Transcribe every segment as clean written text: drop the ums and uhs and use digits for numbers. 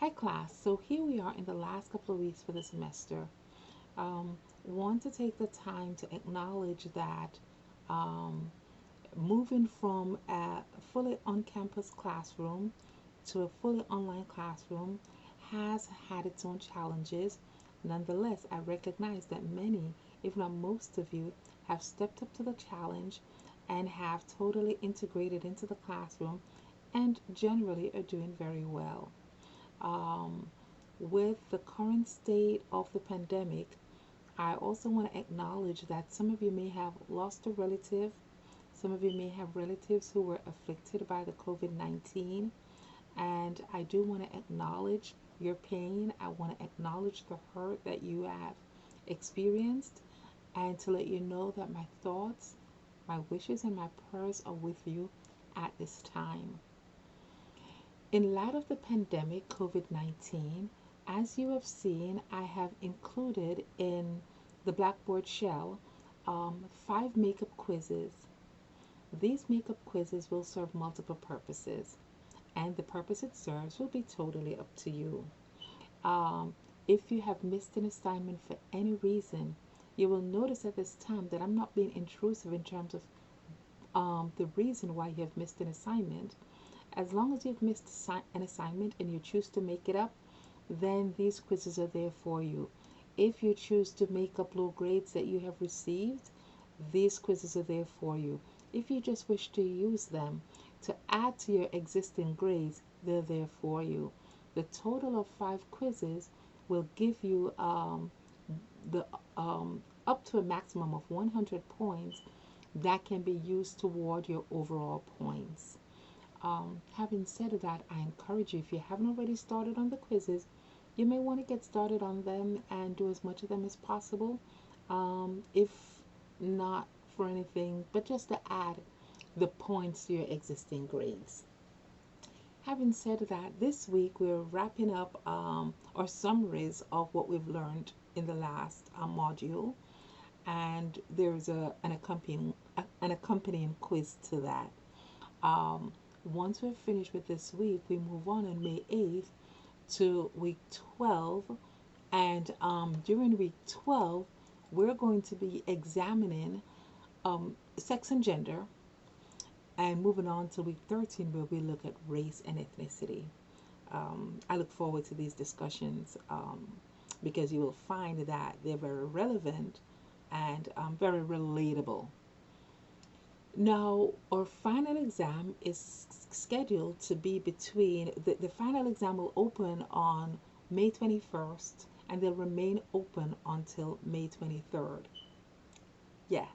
Hi class, so here we are in the last couple of weeks for the semester. Want to take the time to acknowledge that um, moving from a fully on campus classroom to a fully online classroom has had its own challenges. Nonetheless, I recognize that many, if not most of you, have stepped up to the challenge and have totally integrated into the classroom and generally are doing very well. Um, with the current state of the pandemic, I also want to acknowledge that some of you may have lost a relative, some of you may have relatives who were afflicted by the COVID 19, and I do want to acknowledge your pain. I want to acknowledge the hurt that you have experienced, and to let you know that my thoughts, my wishes, and my prayers are with you at this time. In light of the pandemic COVID 19, as you have seen, I have included in the Blackboard shell 5 makeup quizzes. These makeup quizzes will serve multiple purposes, and the purpose it serves will be totally up to you. Um, if you have missed an assignment for any reason, you will notice at this time that I'm not being intrusive in terms of the reason why you have missed an assignment. As long as you've missed an assignment and you choose to make it up, then these quizzes are there for you. If you choose to make up low grades that you have received, these quizzes are there for you. If you just wish to use them to add to your existing grades, they're there for you. The total of 5 quizzes will give you the up to a maximum of 100 points that can be used toward your overall points. Having said that, I encourage you, if you haven't already started on the quizzes, you may want to get started on them and do as much of them as possible. If not for anything, but just to add the points to your existing grades. Having said that, this week we're wrapping up our summaries of what we've learned in the last module, and there's an accompanying quiz to that. Um, Once we're finished with this week, we move on May 8th to week 12. And during week 12, we're going to be examining sex and gender. And moving on to week 13, where we look at race and ethnicity. I look forward to these discussions because you will find that they're very relevant and very relatable. Now, our final exam is scheduled to be between the final exam will open on May 21st and they'll remain open until May 23rd. Yes,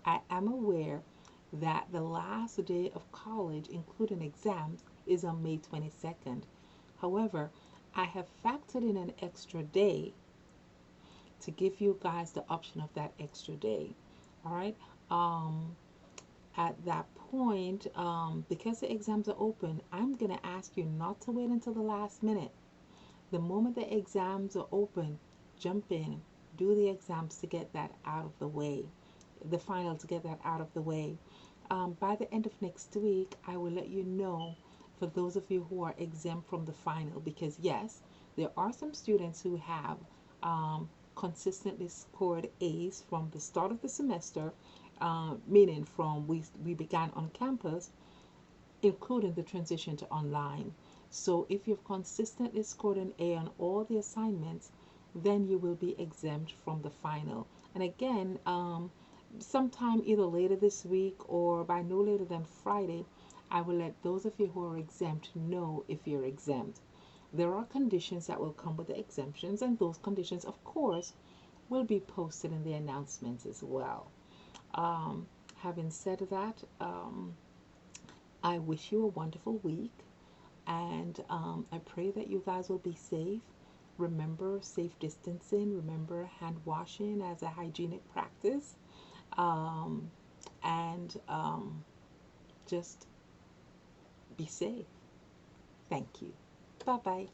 I am aware that the last day of college, including exams, is on May 22nd. However, I have factored in an extra day to give you guys the option of that extra day. All right. Um, at that point, because the exams are open, I'm going to ask you not to wait until the last minute. The moment the exams are open, jump in, do the exams to get that out of the way, the final to get that out of the way. By the end of next week, I will let you know for those of you who are exempt from the final, because yes, there are some students who have consistently scored A's from the start of the semester, meaning from we began on campus, including the transition to online. So if you've consistently scored an A on all the assignments, then you will be exempt from the final. And again, sometime either later this week or by no later than Friday, I will let those of you who are exempt know if you're exempt. There are conditions that will come with the exemptions, and those conditions, of course, will be posted in the announcements as well. Um, Having said that, I wish you a wonderful week, and I pray that you guys will be safe. Remember safe distancing, remember hand washing as a hygienic practice, um, and just be safe. Thank you. Bye bye.